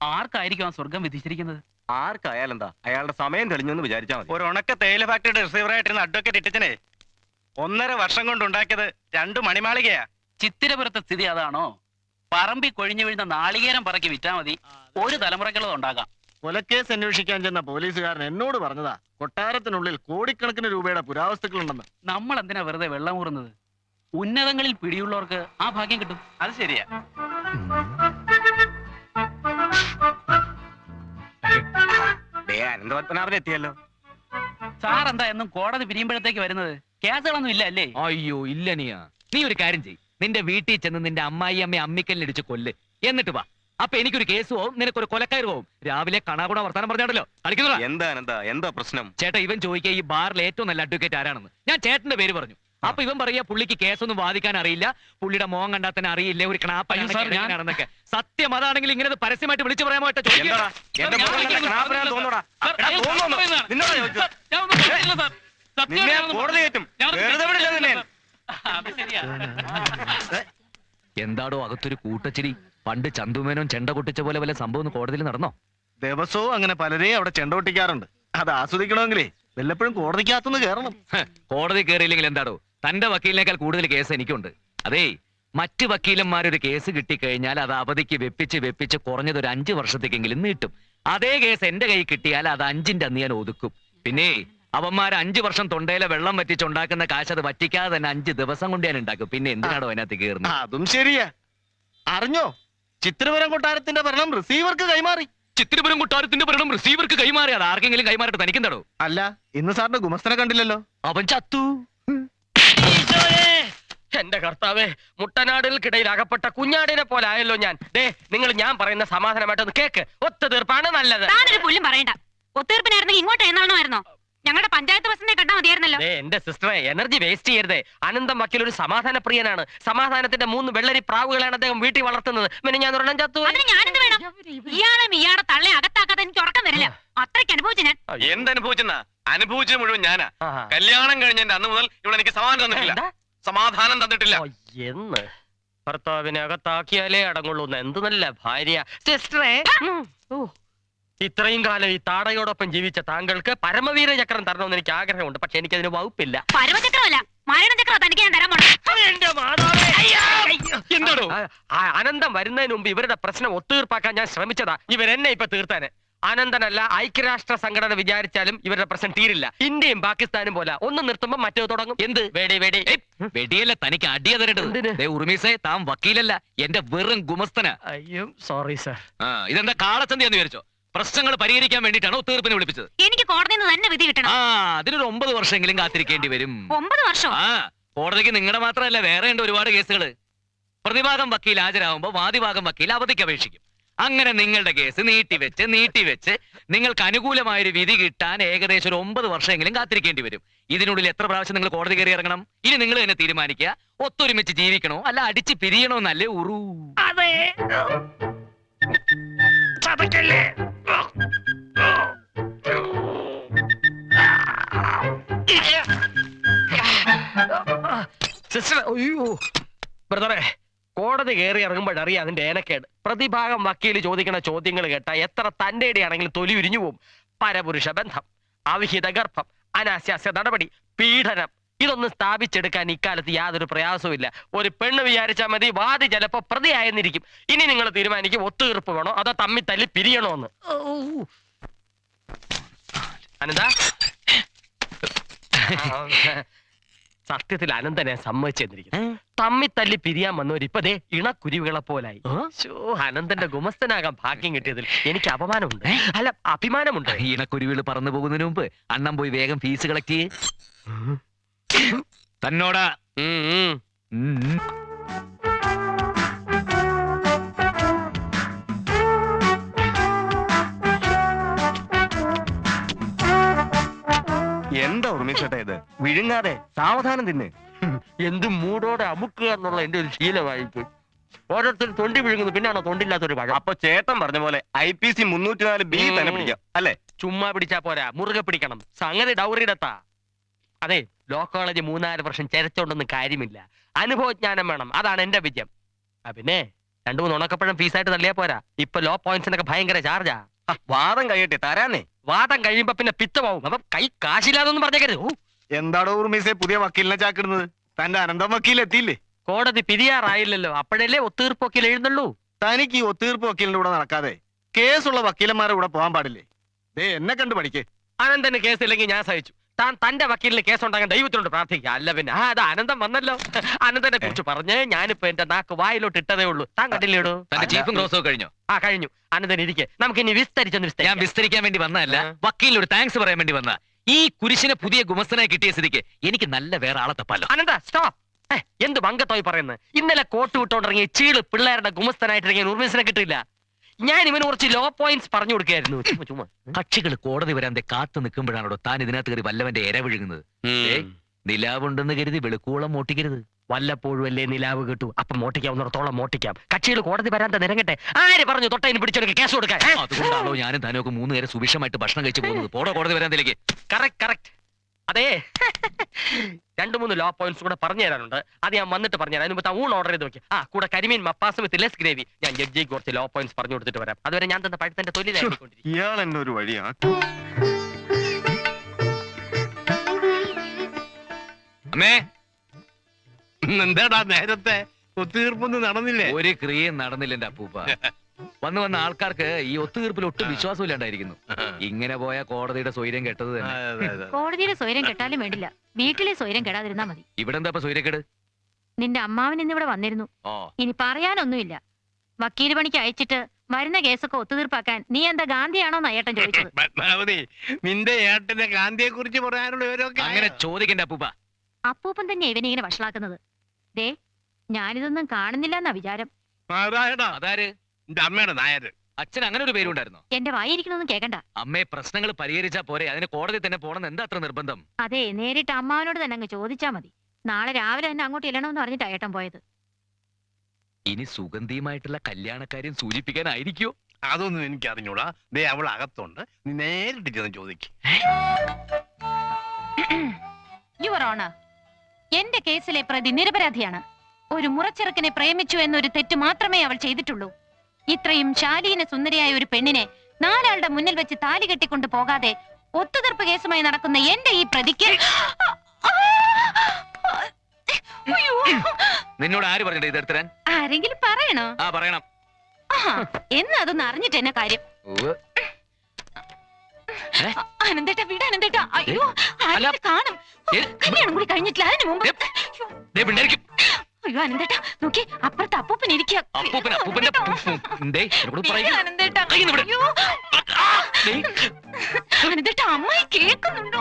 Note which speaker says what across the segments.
Speaker 1: ആർക്കായിരിക്കും ആ സ്വർഗം വിധിച്ചിരിക്കുന്നത്?
Speaker 2: ആർക്കായാലും എന്താ, അയാളുടെ സമയം തെളിഞ്ഞു എന്ന് വിചാരിച്ചാൽ മതി.
Speaker 3: ഒരു ഉണക്ക തേയില ഫാക്ടറിയുടെ റിസീവറായിട്ടിരുന്ന അഡ്വക്കേറ്റ് ഇട്ടിച്ചനെ 1.5 വർഷം കൊണ്ട് ഉണ്ടാക്കിയത് 2 മണിമാളികയാ.
Speaker 1: ചിത്തിരപുരത്തെ സ്ഥിതി അതാണോ? പറമ്പി കൊഴിഞ്ഞു വീഴുന്ന നാളികേരം പറക്കി വിറ്റാ മതി, ഒരു തലമുറയ്ക്കുള്ളത് ഉണ്ടാക്കാം.
Speaker 4: കൊലക്കേസ് അന്വേഷിക്കാൻ ചെന്ന പോലീസുകാരൻ എന്നോട് പറഞ്ഞതാ കൊട്ടാരത്തിനുള്ളിൽ കോടിക്കണക്കിന് രൂപയുടെ പുരാവസ്തുക്കളുണ്ടെന്ന്.
Speaker 1: നമ്മൾ എന്തിനാ വെറുതെ വെള്ളം ഊറുന്നത്? ഉന്നതങ്ങളിൽ പിടിയുള്ളവർക്ക് ആ ഭാഗ്യം കിട്ടും.
Speaker 3: അത് ശരിയാ.
Speaker 2: അനന്തപത്മനാഭൻ എത്തിയല്ലോ.
Speaker 1: സാർ എന്താ എന്നും കോടതി പിരിയുമ്പോഴത്തേക്ക് വരുന്നത്? കേസുകളൊന്നും ഇല്ല അല്ലേ?
Speaker 5: അയ്യോ ഇല്ല. നീ ഒരു കാര്യം ചെയ്യ്, നിന്റെ വീട്ടിൽ ചെന്ന് നിന്റെ അമ്മായി അമ്മ അമ്മിക്കല്ലിടിച്ച് കൊല്ല്, എന്നിട്ട് വാ. അപ്പൊ എനിക്കൊരു കേസ് പോവും, നിനക്കൊരു കൊലക്കയറ് പോവും. രാവിലെ കണാകുണ വർത്താനം പറഞ്ഞാണല്ലോ കളിക്കുന്നതാ.
Speaker 2: എന്താ പ്രശ്നം?
Speaker 5: ചേട്ടാ, ഇവൻ ചോദിക്കുക ഈ ബാറിലെ ഏറ്റവും നല്ല അഡ്വക്കേറ്റ് ആരാണെന്ന്. ഞാൻ ചേട്ടന്റെ പേര് പറഞ്ഞു. അപ്പൊ ഇവൻ പറയാ പുള്ളിക്ക് കേസൊന്നും വാദിക്കാൻ അറിയില്ല, പുള്ളിയുടെ മോൻ കണ്ടാൽ തന്നെ അറിയില്ല, ഒരു കണാപ്പാണെന്നൊക്കെ. സത്യം അതാണെങ്കിൽ ഇങ്ങനെ പരസ്യമായിട്ട് വിളിച്ചു പറയാൻ എന്താടോ അകത്തൊരു കൂട്ടച്ചിരി? പണ്ട് ചന്തുമേനോൻ ചെണ്ട കൊട്ടിച്ച പോലെ വല്ല സംഭവം കോടതിയിൽ നടന്നോ?
Speaker 4: ദിവസവും അങ്ങനെ പലരെയും അവിടെ ചെണ്ട പൊട്ടിക്കാറുണ്ട്. അത് ആസ്വദിക്കണമെങ്കിലേ വല്ലപ്പോഴും കോടതിക്കകത്തുനിന്ന് കയറണം.
Speaker 5: കോടതി കയറിയില്ലെങ്കിൽ എന്താടോ, തന്റെ വക്കീലിനേക്കാൾ കൂടുതൽ കേസ് എനിക്കുണ്ട്. അതേ, മറ്റ് വക്കീലന്മാരൊരു കേസ് കിട്ടിക്കഴിഞ്ഞാൽ അത് അവധിക്ക് വെപ്പിച്ച് കുറഞ്ഞത് ഒരു 5 വർഷത്തേക്കെങ്കിലും നീട്ടും. അതേ കേസ് എന്റെ കൈ കിട്ടിയാൽ അത് 5ന്റെ അന്ന് ഞാൻ ഒതുക്കും. പിന്നെ അവന്മാർ 5 വർഷം തൊണ്ടയിലെ വെള്ളം വറ്റിച്ചുണ്ടാക്കുന്ന കാശ് അത് വറ്റിക്കാതെ തന്നെ 5 ദിവസം കൊണ്ട് ഞാൻ ഉണ്ടാക്കും. പിന്നെ എന്തിനാണോ അതിനകത്ത് കയറുന്നത്?
Speaker 4: അതും ശരിയാ. അറിഞ്ഞോ, ചിത്രപുരം കൊട്ടാരത്തിന്റെ ഭരണം റിസീവർക്ക് കൈമാറി.
Speaker 5: ചിത്തിരപുരം കൊട്ടാരത്തിന്റെ ഭരണം റിസീവർക്ക് കൈമാറി. അത് ആർക്കെങ്കിലും കൈമാറിട്ട് തനിക്കെന്താടോ?
Speaker 4: അല്ല, ഇന്ന് സാറിന്റെ ഗുമസ്തനെ കണ്ടില്ലല്ലോ.
Speaker 5: അവൻ ചത്തു.
Speaker 6: എന്റെ കർത്താവേ, മുട്ടനാടുകൾക്കിടയിൽ അകപ്പെട്ട കുഞ്ഞാടിനെ പോലെ ആയല്ലോ ഞാൻ. ഞാൻ പറയുന്ന സമാധാനമായിട്ടൊന്ന് കേക്ക്. ഒത്തുതീർപ്പാണ് നല്ലത്.
Speaker 7: താനൊരു പുല്ലും പറയണ്ട. ഒത്തുതീർപ്പിനായിരുന്നെങ്കിൽ ഇങ്ങോട്ട് എന്നാണോ? ഞങ്ങളുടെ പഞ്ചായത്ത് ബസ്സിനെ കണ്ടാ മതിയായിരുന്നല്ലോ.
Speaker 6: എന്റെ സിസ്റ്ററെ, എനർജി വേസ്റ്റ് ചെയ്യരുതേ. അനന്തം വക്കീൽ ഒരു സമാധാന പ്രിയനാണ്. സമാധാനത്തിന്റെ 3 വെള്ളരി പ്രാവുകളാണ് അദ്ദേഹം വീട്ടിൽ വളർത്തുന്നത്. പിന്നെ ഞാൻ ഒരെണ്ണം ചത്തു.
Speaker 7: ഞാനെന്ത് വേണം? ഇയാളും ഇയാളെ തള്ളെ അകത്താക്കാതെ എനിക്ക് ഉറക്കം വരില്ല. അത്രയ്ക്ക് അനുഭവിച്ചു ഞാൻ.
Speaker 3: എന്തനുഭവിച്ചെന്നാ? അനുഭവിച്ചത് മുഴുവൻ ഞാനാ. കല്യാണം കഴിഞ്ഞ അന്ന് മുതൽ ഇവിടെ എനിക്ക് സമാധാനം തന്നിട്ടില്ല.
Speaker 6: എന്ന് ഭർത്താവിനെ അകത്താക്കിയാലേ അടങ്ങുള്ളൂ. എന്ത് നല്ല ഭാര്യ. സിസ്റ്ററെ, ഇത്രയും കാലം ഈ താടയോടൊപ്പം ജീവിച്ച താങ്കൾക്ക് പരമവീര ചക്രം തരണമെന്ന് എനിക്ക് ആഗ്രഹമുണ്ട്. പക്ഷെ എനിക്കതിന് വകുപ്പില്ല.
Speaker 7: പരമചക്രമല്ല, മരണചക്രം തനിക്ക് ഞാൻ തരാൻ
Speaker 6: എന്താണോ? അനന്തം വരുന്നതിന് മുമ്പ് ഇവരുടെ പ്രശ്നം ഒത്തുതീർപ്പാക്കാൻ ഞാൻ ശ്രമിച്ചതാ. ഇവരെന്നെ ഇപ്പൊ തീർത്താന്. അനന്തനല്ല, ഐക്യരാഷ്ട്ര സംഘടന വിചാരിച്ചാലും ഇവരുടെ പ്രശ്നം തീരില്ല. ഇന്ത്യയും പാകിസ്ഥാനും പോലെ ഒന്ന് നിർത്തുമ്പോ മറ്റേ തുടങ്ങും. എന്ത്
Speaker 5: വെടിയല്ല, തനിക്ക് അടിയ തരേണ്ടത്. ഉർമീസേ, താൻ വക്കീലല്ല, എന്റെ വെറും ഗുമസ്തനാ.
Speaker 6: അയ്യോ സോറി സർ.
Speaker 5: ഇതെന്താ കാളച്ചന്തയെന്ന് വിചാരിച്ചോ? പ്രശ്നങ്ങൾ പരിഹരിക്കാൻ വേണ്ടിയിട്ടാണ് ഒത്തുതീർപ്പിനെ വിളിപ്പിച്ചത്.
Speaker 7: എനിക്ക് കോടതിയിൽ നിന്ന് തന്നെ വിധി കിട്ടണം.
Speaker 5: അതിനൊരു 9 വർഷമെങ്കിലും കാത്തിരിക്കേണ്ടി വരും.
Speaker 7: 9 വർഷം?
Speaker 5: കോടതിക്ക് നിങ്ങളുടെ മാത്രമല്ല, വേറെ ഉണ്ട് ഒരുപാട് കേസുകൾ. പ്രതിഭാഗം വക്കീൽ ഹാജരാകുമ്പോ വാദിഭാഗം വക്കീൽ അവധിക്ക് അപേക്ഷിക്കും. അങ്ങനെ നിങ്ങളുടെ കേസ് നീട്ടിവെച്ച് നിങ്ങൾക്ക് അനുകൂലമായൊരു വിധി കിട്ടാൻ ഏകദേശം ഒരു 9 വർഷമെങ്കിലും കാത്തിരിക്കേണ്ടി വരും. ഇതിനുള്ളിൽ എത്ര പ്രാവശ്യം നിങ്ങൾ കോടതി കയറി ഇറങ്ങണം? ഇനി നിങ്ങൾ തന്നെ തീരുമാനിക്കുക. ഒത്തൊരുമിച്ച് ജീവിക്കണോ അല്ല അടിച്ച് പിരിയണോ എന്നല്ലേ ഉറൂ.
Speaker 6: ബ്രദറെ, കോടതി കയറി ഇറങ്ങുമ്പോഴറിയാം അതിന്റെ ഏനക്കേട്. പ്രതിഭാഗം വക്കീൽ ചോദിക്കുന്ന ചോദ്യങ്ങൾ കേട്ടാ എത്ര തന്റെയാണെങ്കിലും തൊലി ഉരിഞ്ഞു പോവും. പരപുരുഷ ബന്ധം, അവിഹിത ഗർഭം, അനാശാസ്യ നടപടി, പീഡനം, ഇതൊന്നും സ്ഥാപിച്ചെടുക്കാൻ ഇക്കാലത്ത് യാതൊരു പ്രയാസവും ഇല്ല. ഒരു പെണ്ണ് വിചാരിച്ചാൽ മതി, വാദി ചിലപ്പോ പ്രതിയായെന്നിരിക്കും. ഇനി നിങ്ങൾ തീരുമാനിക്കും ഒത്തുതീർപ്പ് വേണോ അതോ തമ്മി തല്ലി പിരിയണോ എന്ന്. അനന്ത, സത്യത്തിൽ അനന്തനെ സമ്മതിച്ചെന്നിരിക്കുന്നു. തമ്മി തല്ലി പിരിയാൻ വന്നവരിപ്പതേ ഇണക്കുരുവികളെ പോലായി. അനന്തന്റെ ഗുമസ്തനാകാൻ ഭാഗ്യം കിട്ടിയതിൽ എനിക്ക് അപമാനമുണ്ട്, അല്ല അഭിമാനമുണ്ട്.
Speaker 5: ഇണക്കുരുവികൾ പറന്നു പോകുന്നതിന് മുമ്പ് അണ്ണൻ പോയി വേഗം ഫീസ് കളക്ട് ചെയ്യേ. തന്നോടാ.
Speaker 2: എന്താ ഉർമിച്ചേട്ടാ ഇത്? വിഴുങ്ങാതെ സാവധാനം തിന്ന്.
Speaker 6: എന്ത് മൂടോടെ അമുക്കുക എന്നുള്ള എന്റെ ഒരു ശീലമായിപ്പോയി. ഓരോരുത്തർ തൊണ്ടി വിഴുങ്ങുന്നു, പിന്നാണോ തൊണ്ടില്ലാത്തൊരു പഴം.
Speaker 2: അപ്പൊ ചേട്ടൻ പറഞ്ഞ പോലെ IPC 304B തന്നെ പിടിക്കാം അല്ലേ?
Speaker 6: ചുമ്മാ പിടിച്ചാ പോരാ, മുറുകെ പിടിക്കണം. സംഗതി ഡൗറിയിടത്താ. അതെ, ലോ കോളേജ് 3-4 വർഷം ചരച്ചോണ്ടൊന്നും കാര്യമില്ല. അനുഭവജ്ഞാനം വേണം, അതാണ് എന്റെ വിജയം. പിന്നെ 2-3 ഉണക്കപ്പഴം ഫീസായിട്ട് തള്ളിയാ പോരാ. ഇപ്പൊ ലോ പോയിന്റ്സിനൊക്കെ ഭയങ്കര ചാർജാ.
Speaker 2: വാദം കഴിയട്ടെ തരാന്നേ.
Speaker 6: വാദം കഴിയുമ്പോ പിന്നെ പിത്തമാവും. അപ്പൊ കൈ കാശില്ലാതൊന്നും പറഞ്ഞേക്കരുത്.
Speaker 4: എന്താടോ ഉർമീസെ പുതിയ വക്കീലിനെ ചാക്കിടുന്നത്? തന്റെ അനന്തം വക്കീൽ എത്തിയില്ലേ?
Speaker 6: കോടതി പിരിയാറായില്ലല്ലോ, അപ്പോഴല്ലേ ഒത്തീർപ്പ് വക്കീൽ എഴുന്നള്ളൂ.
Speaker 4: തനിക്ക് ഈ ഒത്തീർപ്പ് വക്കീലിന്റെ കൂടെ നടക്കാതെ കേസുള്ള വക്കീലന്മാരുടെ കൂടെ പോകാൻ പാടില്ലേ? ദേ എന്നെ കണ്ടു പഠിക്കേ.
Speaker 6: അനന്തന് കേസില്ലെങ്കിൽ ഞാൻ സഹിച്ചു. താൻ തന്റെ വക്കീലിന് കേസുണ്ടാകാൻ ദൈവത്തിനോട് പ്രാർത്ഥിക്കുക. അല്ല പിന്നെ അത് അനന്തം വന്നല്ലോ. അനന്തനെ കുറിച്ച് പറഞ്ഞ് ഞാനിപ്പോ എന്റെ നാക്ക് വായിലോട്ട് ഇട്ടതേ ഉള്ളൂ. താൻ കണ്ടില്ലേടോ?
Speaker 5: തന്റെ ചീഫും ക്രോസും കഴിഞ്ഞോ?
Speaker 6: ആ കഴിഞ്ഞു. അനന്തൻ ഇരിക്കെ, നമുക്ക് ഇനി വിസ്തരിച്ചൊന്ന്
Speaker 5: ഞാൻ വിസ്തരിക്കാൻ വേണ്ടി വന്നതല്ല, വക്കീലിന് ഒരു താങ്ക്സ് പറയാൻ വേണ്ടി വന്ന. ഈ കുരിശിനെ പുതിയ ഗുമസ്തനായി കിട്ടിയ സ്ഥിതിക്ക് എനിക്ക് നല്ല വേറെ ആളെ തപ്പാലോ.
Speaker 6: അനന്ത സ്റ്റോപ്പ്. എന്ത് മങ്കത്തോയി പറയുന്നത്? ഇന്നലെ കോട്ട് വിട്ടോണ്ടിറങ്ങിയ ചീള് പിള്ളേരുടെ ഗുമസ്തനായിട്ടിറങ്ങിയ ഉർമീസിനെ കിട്ടില്ല. ഞാൻ ഇവന് കുറച്ച് ലോ പോയിന്റ്സ് പറഞ്ഞു കൊടുക്കായിരുന്നു. ചുമ്മാ
Speaker 5: കക്ഷികൾ കോടതി വരാൻ കാത്തു നിൽക്കുമ്പോഴാണോ താൻ ഇതിനകത്ത് കയറി വല്ലവന്റെ ഇര വിഴുങ്ങുന്നത്? നിലാവുണ്ടെന്ന് കരുതി വെളുക്കോളം മോട്ടിക്കരുത്.
Speaker 6: വല്ലപ്പോഴും അല്ലേ നിലാവ് കിട്ടൂ. അപ്പം മോട്ടിക്കാവുന്നിടത്തോളം മോട്ടിക്കാം. കക്ഷികൾ കോടതി വരാൻ നിരങ്ങട്ടെ. ആര് പറഞ്ഞു തൊട്ടതിന് പിടിച്ചെടുക്ക കേസ് കൊടുക്കാൻ?
Speaker 5: അതുകൊണ്ടാണോ ഞാനും താനൊക്കെ 3 നേരം സുഭിക്ഷമായിട്ട് ഭക്ഷണം കഴിച്ചു പോകുന്നത്? പോടോ കോടതി വരാന്തേലേക്ക്.
Speaker 6: കറക്റ്റ്. അതെ, 2-3 ലോ പോയിന്റ്സ് കൂടെ പറഞ്ഞു തരാനുണ്ട്. അത് ഞാൻ വന്നിട്ട് പറഞ്ഞുതരാം. അതിന് മുമ്പ് ഊൺ ഓർഡർ ചെയ്ത് നോക്കി. കൂടെ കരിമീൻ മപ്പാസ് വിത്ത് ലെസ് ഗ്രേവി. ഞാൻ ജഡ്ജിക്ക് കുറച്ച് ലോ പോയിന്റ്സ് പറഞ്ഞു കൊടുത്തിട്ട് വരാം. അതുവരെ ഞാൻ തന്ന പഴുത്തന്റെ തൊഴിലായിക്കൊണ്ടിരിക്കും.
Speaker 4: ഇയാൾ എന്നെ ഒരു വഴിയാ.
Speaker 5: അമ്മേ,
Speaker 3: എന്താടാ നേരത്തെ ഒത്തുതീർപ്പൊന്നും നടന്നില്ലേ?
Speaker 5: ഒരു ക്രിയയും നടന്നില്ല എന്റെ അപ്പൂപ്പ. വന്ന ആൾക്കാർക്ക് ഈ ഒത്തുതീർപ്പിൽ ഒട്ടും വിശ്വാസം ഇല്ലാണ്ടായിരിക്കുന്നു. ഇങ്ങനെ പോയ കോടതിയുടെ സ്വൈര്യം കെട്ടത് തന്നെ.
Speaker 7: കോടതിയുടെ സ്വൈരം കെട്ടാലും വേണ്ടില്ല, വീട്ടിലെ സ്വൈരം കെടാതിരുന്നാ മതി.
Speaker 5: ഇവിടെ എന്താ സ്വൈര്യക്കേട്?
Speaker 7: നിന്റെ അമ്മാവൻ ഇന്നിവിടെ വന്നിരുന്നു.
Speaker 5: ഓ,
Speaker 7: ഇനി പറയാനൊന്നുമില്ല. വക്കീല് പണിക്ക് അയച്ചിട്ട് വരുന്ന കേസൊക്കെ ഒത്തുതീർപ്പാക്കാൻ നീ എന്താ ഗാന്ധിയാണോന്ന് അയ്യേട്ടൻ ചോദിച്ചത്.
Speaker 3: പത്മാവതി, നിന്റെ ഏട്ടന്റെ കാന്തിയെ കുറിച്ച് പറയാനുള്ള വിവരമൊക്കെ
Speaker 5: അങ്ങനെ ചോദിക്കണ്ട അപ്പൂപ്പ.
Speaker 7: അപ്പൂപ്പൻ തന്നെ ഇവനെ ഇങ്ങനെ വഷളാക്കുന്നത്. ദേ, ഞാനിതൊന്നും കാണുന്നില്ല എന്നാ വിചാരം.
Speaker 5: അതാര്?
Speaker 3: എന്റെ അമ്മയുടെ നായര്.
Speaker 5: അച്ഛൻ അങ്ങനെ ഒരു പേരുണ്ടായിരുന്നോ?
Speaker 7: എന്റെ വായിരിക്കണൊന്നും കേക്കണ്ട.
Speaker 5: അമ്മയെ പ്രശ്നങ്ങൾ പരിഹരിച്ചാ പോരെ, അതിന് കോടതി തന്നെ പോണെന്ന് എന്താ അത്ര നിർബന്ധം?
Speaker 7: അതെ, നേരിട്ട് അമ്മാവനോട് തന്നെ അങ്ങ് ചോദിച്ചാ മതി. നാളെ രാവിലെ തന്നെ അങ്ങോട്ട് ഇല്ലണമെന്ന് പറഞ്ഞിട്ടാ ഏട്ടൻ പോയത്.
Speaker 5: ഇനി സുഗന്ധിയുമായിട്ടുള്ള കല്യാണക്കാര്യം സൂചിപ്പിക്കാനായിരിക്കോ?
Speaker 3: അതൊന്നും എനിക്ക് അറിഞ്ഞൂടാ. ദേ അവൾ അകത്തുണ്ട്, നീ നേരിട്ട് ചെന്ന് ചോദിക്കും.
Speaker 7: യുവർ ഓണർ, എന്റെ കേസിലെ പ്രതി നിരപരാധിയാണ്. ഒരു മുറച്ചെറുക്കനെ പ്രേമിച്ചു എന്നൊരു തെറ്റ് മാത്രമേ അവൾ ചെയ്തിട്ടുള്ളൂ. ഇത്രയും ശാലീന സുന്ദരിയായ ഒരു പെണ്ണിനെ 4 ആളുടെ മുന്നിൽ വെച്ച് താലി കെട്ടിക്കൊണ്ട് പോകാതെ ഒത്തുതീർപ്പ് കേസുമായി നടക്കുന്ന എന്റെ ഈ പ്രതിക്ക്
Speaker 5: നിന്നോട് ആര് പറഞ്ഞിട്ട് ഇതെടുത്തരാൻ?
Speaker 7: ആരെങ്കിലും പറയണോ?
Speaker 5: ആ, പറയണം.
Speaker 7: എന്ന് അതൊന്ന് അറിഞ്ഞിട്ട് എന്നെ കാര്യം.
Speaker 5: ഉവ്വ്.
Speaker 7: അനന്തേട്ടാ, വിട അനന്തേട്ടാ. അയ്യോ, ആരെങ്കിലും കാണും. കല്യാണം കൂടി കഴിഞ്ഞിട്ടില്ല, അതിന് മുമ്പ്.
Speaker 5: ദേ പിണ്ടേരിക്കും.
Speaker 7: അയ്യോ അനന്തേട്ടാ, നോക്കി അപ്പുറത്ത് അപ്പൂപ്പൻ ഇരിക്കുക. അനന്തേട്ടാ, അയ്യോ. അനന്തേട്ടാ, അമ്മായി കേൾക്കുന്നുണ്ടോ?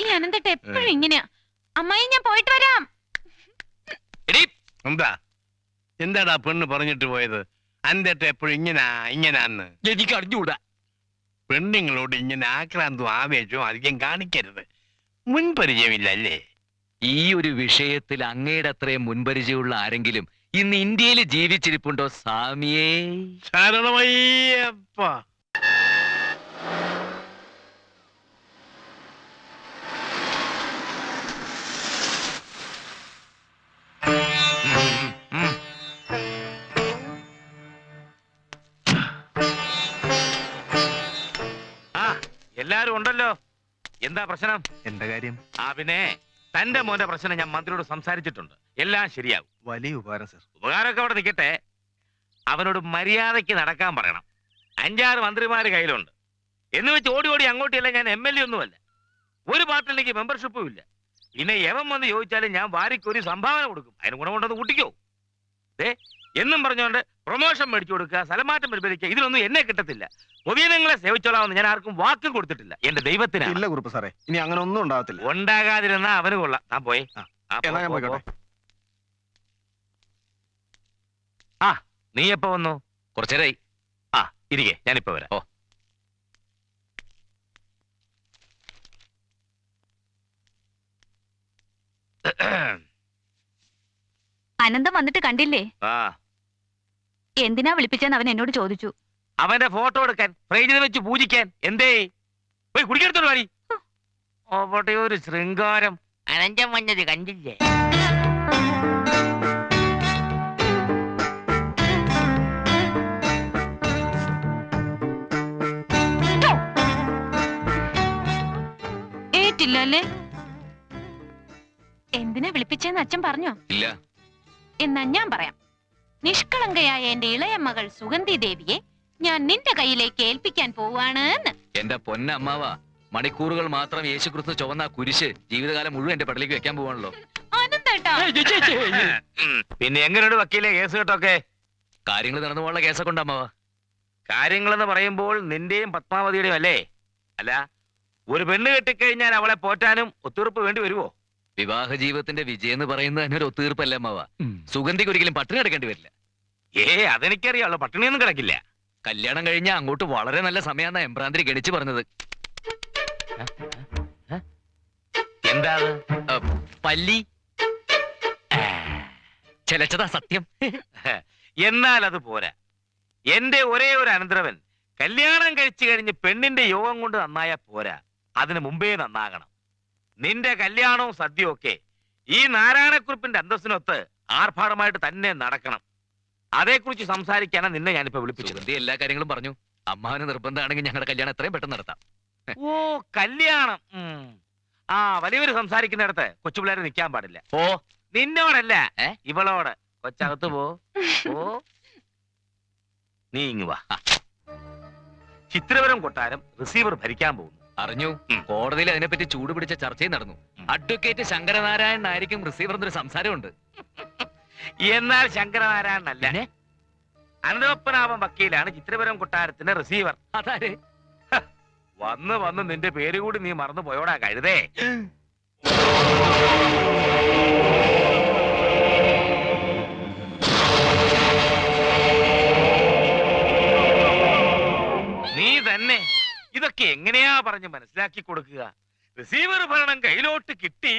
Speaker 7: ഈ അനന്തേട്ട എപ്പോഴും ഇങ്ങനെയാ. അമ്മായി, ഞാൻ പോയിട്ട് വരാം.
Speaker 3: എന്താടാ പെണ്ണ് പറഞ്ഞിട്ട് പോയത്? അന്തേട്ട എപ്പോഴും ഇങ്ങനാന്ന്
Speaker 5: എനിക്ക് അറിഞ്ഞൂടാ.
Speaker 3: പെണ്ണുങ്ങളോട് ഇങ്ങനെ ആക്രാന്തവും ആവേശവും അധികം കാണിക്കരുത്. മുൻപരിചയമില്ല അല്ലേ?
Speaker 5: ഈ ഒരു വിഷയത്തിൽ അങ്ങയുടെ അത്രയും മുൻപരിചയമുള്ള ആരെങ്കിലും ഇന്ന് ഇന്ത്യയിൽ ജീവിച്ചിരിപ്പുണ്ടോ സ്വാമിയേ?
Speaker 3: ശരണമയ്യപ്പ.
Speaker 8: എല്ലാരും ഉണ്ടല്ലോ. എന്താ പ്രശ്നം?
Speaker 2: എന്താ കാര്യം?
Speaker 8: പിന്നെ തന്റെ മോന്റെ പ്രശ്നം ഞാൻ മന്ത്രിയോട് സംസാരിച്ചിട്ടുണ്ട്. എല്ലാം ശരിയാകും.
Speaker 2: വലിയ ഉപകാരം സർ.
Speaker 8: ഉപകാരമൊക്കെ അവിടെ നിൽക്കട്ടെ. അവനോട് മര്യാദയ്ക്ക് നടക്കാൻ പറയണം. 5-6 മന്ത്രിമാര് കയ്യിലുണ്ട് എന്ന് വെച്ച് ഓടി ഓടി അങ്ങോട്ടില്ല. ഞാൻ MLA ഒന്നുമല്ല, ഒരു പാർട്ടിയിലേക്ക് മെമ്പർഷിപ്പും ഇല്ല. പിന്നെ എവൻ വന്ന് ചോദിച്ചാലും ഞാൻ വാരിക്കൊരു സംഭാവന കൊടുക്കും. അതിന് ഗുണം കൊണ്ടൊന്ന് കൂട്ടിക്കോ. എന്നും പറഞ്ഞുകൊണ്ട് പ്രൊമോഷൻ മേടിച്ചു കൊടുക്കുക, സ്ഥലമാറ്റം പരിപാലിക്കുക, ഇതിലൊന്നും എന്നെ കിട്ടത്തില്ല. പൊതുജനങ്ങളെ സേവിച്ചോളാമെന്ന് ഞാൻ ആർക്കും വാക്കും കൊടുത്തിട്ടില്ല. എന്റെ ദൈവത്തിന്
Speaker 4: ഇല്ല കുറുപ്പ് സാറേ, ഇനി അങ്ങനെ ഒന്നും ഉണ്ടാകത്തില്ല.
Speaker 8: ഉണ്ടാകാതിരുന്നാ അവന് കൊള്ളാം. താൻ പോയേ.
Speaker 4: എന്നാ ഞാൻ പോയിക്കോട്ടെ.
Speaker 8: നീ എപ്പോ വന്നു?
Speaker 5: കുറച്ചേരായി.
Speaker 8: ഇരിക്കെ, ഞാനിപ്പോ വരാം. ഓ,
Speaker 7: അനന്തം വന്നിട്ട് കണ്ടില്ലേ? എന്തിനാ വിളിപ്പിച്ചെന്ന് അവൻ എന്നോട് ചോദിച്ചു.
Speaker 8: അവന്റെ ഫോട്ടോ എടുക്കാൻ, ഫ്രൈജിൽ വെച്ച് പൂജിക്കാൻ. എന്തേ പോയി കുടിക്കെടുത്തോളൂ വാരി. അവിടെ ഒരു ശൃംഗാരം. അനഞ്ചം മഞ്ഞത് കണ്ടില്ലേ?
Speaker 7: ഇല്ല അല്ലേ? എന്തിനാ വിളിപ്പിച്ചെന്ന് അച്ഛൻ പറഞ്ഞോ?
Speaker 5: ഇല്ല.
Speaker 7: എന്നാ ഞാൻ പറയാം. നിഷ്കളങ്കയായ എന്റെ ഇളയ മകൾ സുഗന്ധി ദേവിയെ ഞാൻ നിന്റെ കയ്യിലേക്ക് ഏൽപ്പിക്കാൻ പോവാണ്.
Speaker 5: എന്റെ പൊന്നമ്മാവ, മണിക്കൂറുകൾ മാത്രം യേശുക്രിസ്തു ചുവന്ന ആ കുരിശ് ജീവിതകാലം മുഴുവൻ എന്റെ പടലേക്ക് വെക്കാൻ പോവാണല്ലോ.
Speaker 7: ആനന്ദേട്ടാ,
Speaker 8: പിന്നെ എങ്ങനെയുണ്ട് വക്കീലെ കേസ് കേട്ടൊക്കെ?
Speaker 5: കാര്യങ്ങൾ നടന്നു പോകാനുള്ള കേസൊക്കെ ഉണ്ട് അമ്മാവ.
Speaker 8: കാര്യങ്ങളെന്ന് പറയുമ്പോൾ നിന്റെയും പത്മാവതിയുടെയും അല്ലേ? അല്ല, ഒരു പെണ്ണ് കെട്ടിക്കഴിഞ്ഞാൽ അവളെ പോറ്റാനും ഒത്തുതീർപ്പ് വേണ്ടി വരുവോ?
Speaker 5: വിവാഹ ജീവിതത്തിന്റെ വിജയം എന്ന് പറയുന്നത് തന്നെ ഒരു ഒത്തീർപ്പല്ലേ അമ്മാവ. സുഗന്ധിക്ക് ഒരിക്കലും പട്ടിണി കിടക്കേണ്ടി വരില്ല.
Speaker 8: അതെനിക്കറിയാമല്ലോ, പട്ടിണിയൊന്നും കിടക്കില്ല.
Speaker 5: കല്യാണം കഴിഞ്ഞാൽ അങ്ങോട്ട് വളരെ നല്ല സമയമാണ് എംബ്രാന്തിരി ഗണിച്ച് പറഞ്ഞത്.
Speaker 8: എന്താ അത്?
Speaker 5: പല്ലി ചെലച്ചതാ സത്യം.
Speaker 8: എന്നാൽ അത് പോരാ. എന്റെ ഒരേ ഒരു അനന്തരവൻ കല്യാണം കഴിച്ചു കഴിഞ്ഞ് പെണ്ണിന്റെ യോഗം കൊണ്ട് നന്നായ പോരാ, അതിനു മുമ്പേ നന്നാകണം. നിന്റെ കല്യാണവും സദ്യയും ഒക്കെ ഈ നാരായണക്കുറിപ്പിന്റെ അന്തസ്സിനൊത്ത് ആർഭാടമായിട്ട് തന്നെ നടക്കണം. അതേക്കുറിച്ച് സംസാരിക്കാനാണ് നിന്നെ ഞാനിപ്പോ വിളിപ്പിച്ചത്.
Speaker 5: സുഗന്ധി എല്ലാ കാര്യങ്ങളും പറഞ്ഞു. അമ്മാവന് നിർബന്ധമാണെങ്കിൽ ഞങ്ങളുടെ കല്യാണം എത്രയും പെട്ടെന്ന് നടത്താം.
Speaker 8: ഓ, കല്യാണം. ആ, വലിയവര് സംസാരിക്കുന്നിടത്ത് കൊച്ചുപിള്ളേരെ നിൽക്കാൻ പാടില്ല.
Speaker 5: ഓ,
Speaker 8: നിന്നോടല്ല, ഇവളോട്. കൊച്ചകത്ത് പോ. നീ ഇങ്ങ് വാ. ചിത്രപുരം കൊട്ടാരം റിസീവർ ഭരിക്കാൻ പോകുന്നു.
Speaker 5: അറിഞ്ഞു. കോടതിയിൽ അതിനെപ്പറ്റി ചൂടുപിടിച്ച ചർച്ചയും നടന്നു. അഡ്വക്കേറ്റ് ശങ്കരനാരായണൻ ആയിരിക്കും റിസീവർ എന്നൊരു സംസാരമുണ്ട്.
Speaker 8: എന്നാൽ ശങ്കരനാരായണനല്ല, അനന്തപത്മനാഭൻ വക്കീലാണ് ചിത്രപുരം കൊട്ടാരത്തിന്റെ റിസീവർ.
Speaker 5: അതാര്?
Speaker 8: വന്ന് വന്ന് നിന്റെ പേര് കൂടി നീ മറന്നു പോയോടാ കഴുതേ. നീ തന്നെ ഇതൊക്കെ എങ്ങനെയാ പറഞ്ഞ് മനസ്സിലാക്കി കൊടുക്കുക? റിസീവർ ഭരണം കയ്യിലോട്ട് കിട്ടി,